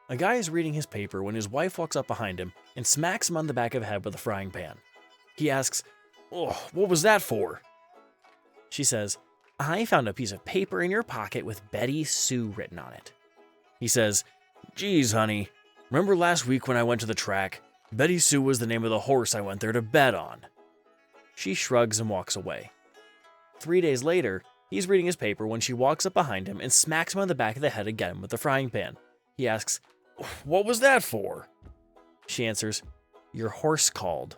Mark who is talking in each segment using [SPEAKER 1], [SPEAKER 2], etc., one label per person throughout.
[SPEAKER 1] A guy is reading his paper when his wife walks up behind him and smacks him on the back of the head with a frying pan. He asks, "Oh, what was that for?" She says, "I found a piece of paper in your pocket with Betty Sue written on it." He says, "Geez, honey, remember last week when I went to the track? Betty Sue was the name of the horse I went there to bet on." She shrugs and walks away. 3 days later, he's reading his paper when she walks up behind him and smacks him on the back of the head again with the frying pan. He asks, "What was that for?" She answers, "Your horse called."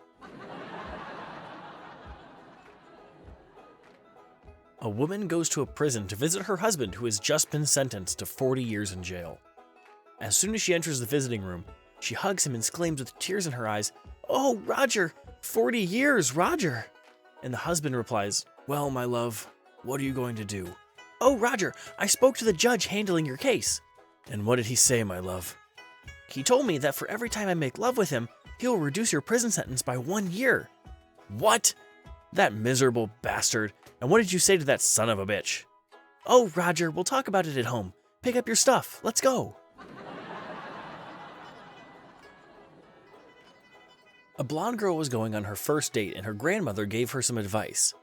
[SPEAKER 1] A woman goes to a prison to visit her husband who has just been sentenced to 40 years in jail. As soon as she enters the visiting room, she hugs him and exclaims with tears in her eyes, "Oh, Roger, 40 years, Roger." And the husband replies, "Well, my love, what are you going to do?" "Oh, Roger, I spoke to the judge handling your case." "And what did he say, my love?" "He told me that for every time I make love with him, he'll reduce your prison sentence by 1 year." "What? That miserable bastard. And what did you say to that son of a bitch?" "Oh, Roger, we'll talk about it at home. Pick up your stuff. Let's go." A blonde girl was going on her first date and her grandmother gave her some advice.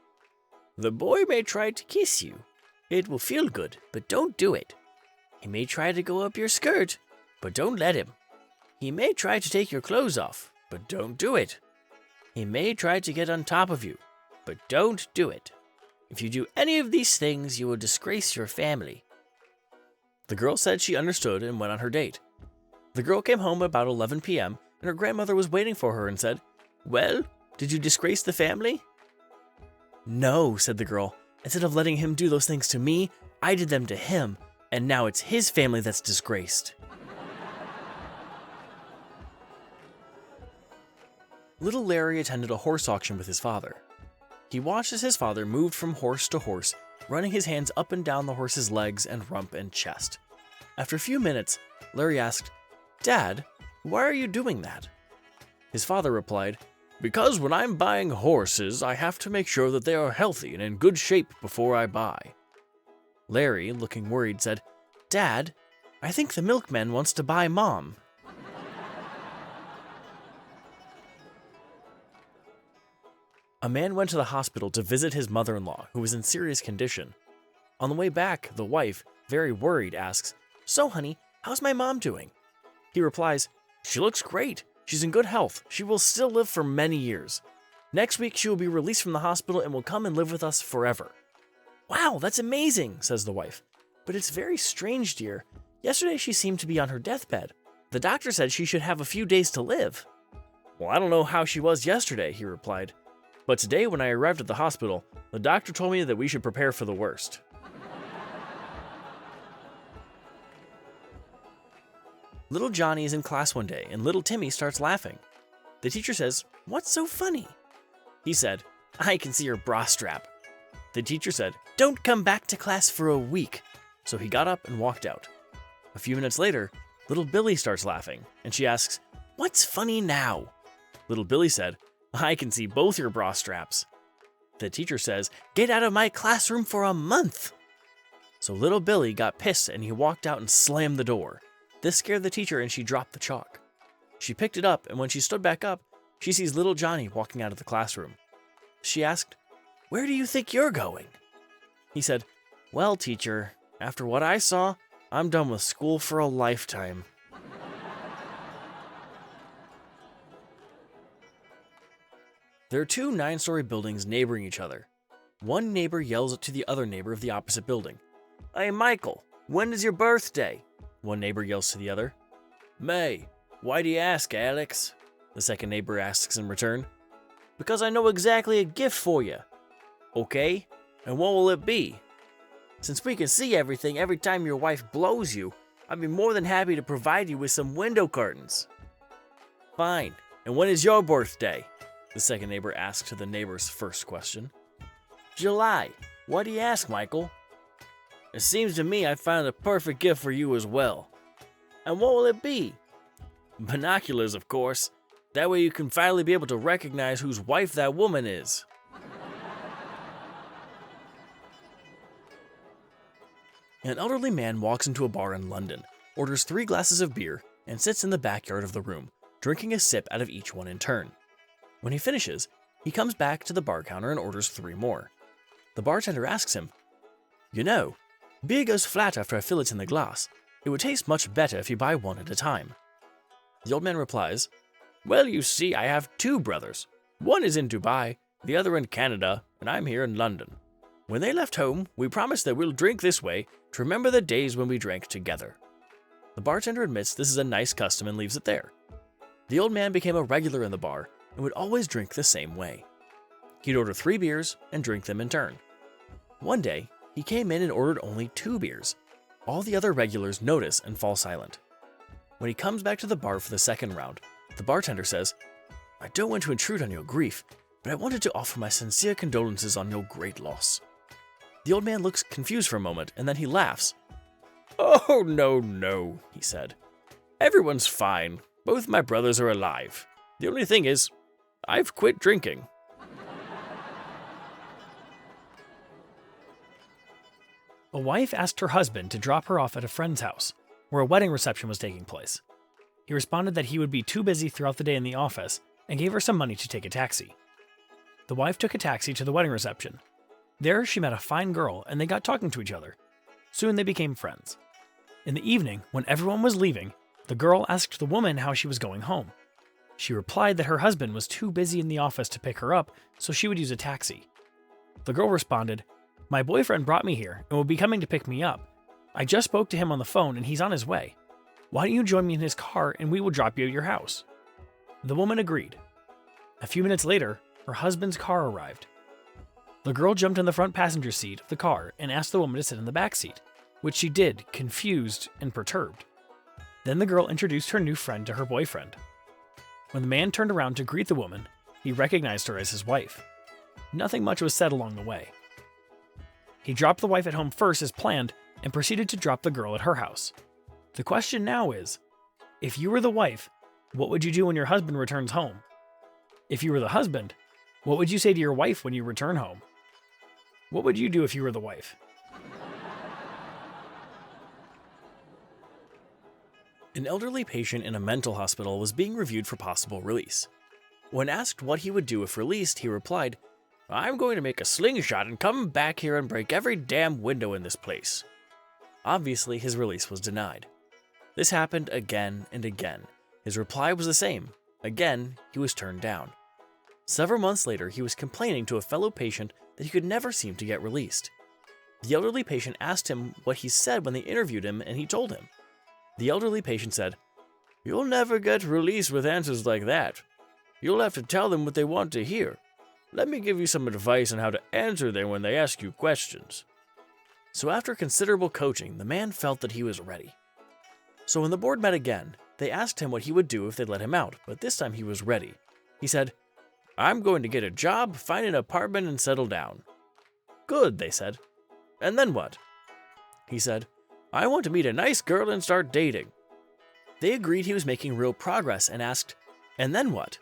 [SPEAKER 1] "The boy may try to kiss you. It will feel good, but don't do it. He may try to go up your skirt, but don't let him. He may try to take your clothes off, but don't do it. He may try to get on top of you, but don't do it. If you do any of these things, you will disgrace your family." The girl said she understood and went on her date. The girl came home about 11 p.m. and her grandmother was waiting for her and said, "Well, did you disgrace the family?" "No," said the girl. "Instead of letting him do those things to me, I did them to him, and now it's his family that's disgraced." Little Larry attended a horse auction with his father. He watched as his father moved from horse to horse, running his hands up and down the horse's legs and rump and chest. After a few minutes, Larry asked, "Dad, why are you doing that?" His father replied, "Because when I'm buying horses, I have to make sure that they are healthy and in good shape before I buy." Larry, looking worried, said, "Dad, I think the milkman wants to buy Mom." A man went to the hospital to visit his mother-in-law, who was in serious condition. On the way back, the wife, very worried, asks, "So, honey, how's my mom doing?" He replies, "She looks great. She's in good health. She will still live for many years. Next week, she will be released from the hospital and will come and live with us forever." "Wow, that's amazing," says the wife. "But it's very strange, dear. Yesterday, she seemed to be on her deathbed. The doctor said she should have a few days to live." "Well, I don't know how she was yesterday," he replied. "But today, when I arrived at the hospital, the doctor told me that we should prepare for the worst." Little Johnny is in class one day, and little Timmy starts laughing. The teacher says, "What's so funny?" He said, "I can see your bra strap." The teacher said, "Don't come back to class for a week." So he got up and walked out. A few minutes later, little Billy starts laughing, and she asks, "What's funny now?" Little Billy said, "I can see both your bra straps." The teacher says, "Get out of my classroom for a month." So little Billy got pissed and he walked out and slammed the door. This scared the teacher and she dropped the chalk. She picked it up, and when she stood back up, she sees little Johnny walking out of the classroom. She asked, "Where do you think you're going?" He said, "Well, teacher, after what I saw, I'm done with school for a lifetime." There are two 9-story buildings neighboring each other. One neighbor yells to the other neighbor of the opposite building, "Hey, Michael, when is your birthday?" One neighbor yells to the other. "May, why do you ask, Alex?" The second neighbor asks in return. "Because I know exactly a gift for you." "Okay, and what will it be?" "Since we can see everything every time your wife blows you, I'd be more than happy to provide you with some window curtains." "Fine, and when is your birthday?" The second neighbor asked to the neighbor's first question. "July. Why do you ask, Michael?" "It seems to me I found a perfect gift for you as well." "And what will it be?" "Binoculars, of course. That way you can finally be able to recognize whose wife that woman is." An elderly man walks into a bar in London, orders 3 glasses of beer, and sits in the backyard of the room, drinking a sip out of each one in turn. When he finishes, he comes back to the bar counter and orders 3 more. The bartender asks him, "You know, beer goes flat after I fill it in the glass. It would taste much better if you buy one at a time." The old man replies, "Well, you see, I have 2 brothers. One is in Dubai, the other in Canada, and I'm here in London. When they left home, we promised that we'll drink this way to remember the days when we drank together." The bartender admits this is a nice custom and leaves it there. The old man became a regular in the bar and would always drink the same way. He'd order 3 beers and drink them in turn. One day, he came in and ordered only 2 beers. All the other regulars notice and fall silent. When he comes back to the bar for the second round, the bartender says, "I don't want to intrude on your grief, but I wanted to offer my sincere condolences on your great loss." The old man looks confused for a moment, and then he laughs. "Oh, no," he said. "Everyone's fine. Both my brothers are alive. The only thing is, I've quit drinking."
[SPEAKER 2] A wife asked her husband to drop her off at a friend's house, where a wedding reception was taking place. He responded that he would be too busy throughout the day in the office and gave her some money to take a taxi. The wife took a taxi to the wedding reception. There, she met a fine girl and they got talking to each other. Soon they became friends. In the evening, when everyone was leaving, the girl asked the woman how she was going home. She replied that her husband was too busy in the office to pick her up, so she would use a taxi. The girl responded, "My boyfriend brought me here and will be coming to pick me up. I just spoke to him on the phone and he's on his way. Why don't you join me in his car and we will drop you at your house?" The woman agreed. A few minutes later, her husband's car arrived. The girl jumped in the front passenger seat of the car and asked the woman to sit in the back seat, which she did, confused and perturbed. Then the girl introduced her new friend to her boyfriend. When the man turned around to greet the woman, he recognized her as his wife. Nothing much was said along the way. He dropped the wife at home first as planned and proceeded to drop the girl at her house. The question now is, if you were the wife, what would you do when your husband returns home? If you were the husband, what would you say to your wife when you return home? What would you do if you were the wife?
[SPEAKER 1] An elderly patient in a mental hospital was being reviewed for possible release. When asked what he would do if released, he replied, "I'm going to make a slingshot and come back here and break every damn window in this place." Obviously, his release was denied. This happened again and again. His reply was the same. Again, he was turned down. Several months later, he was complaining to a fellow patient that he could never seem to get released. The elderly patient asked him what he said when they interviewed him, and he told him. The elderly patient said, "You'll never get released with answers like that. You'll have to tell them what they want to hear. Let me give you some advice on how to answer them when they ask you questions." So after considerable coaching, the man felt that he was ready. So when the board met again, they asked him what he would do if they let him out, but this time he was ready. He said, "I'm going to get a job, find an apartment, and settle down." "Good," they said. "And then what?" He said, "I want to meet a nice girl and start dating." They agreed he was making real progress and asked, "And then what?"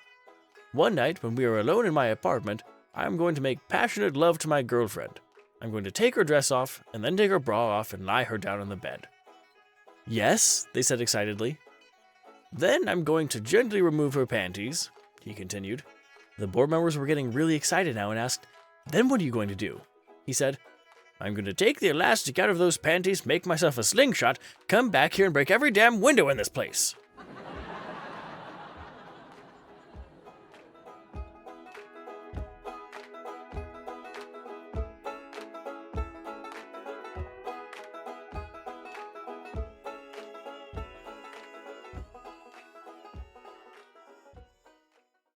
[SPEAKER 1] "One night, when we are alone in my apartment, I'm going to make passionate love to my girlfriend. I'm going to take her dress off, and then take her bra off and lie her down on the bed." "Yes," they said excitedly. "Then I'm going to gently remove her panties," he continued. The board members were getting really excited now and asked, "Then what are you going to do?" He said, "I'm going to take the elastic out of those panties, make myself a slingshot, come back here and break every damn window in this place."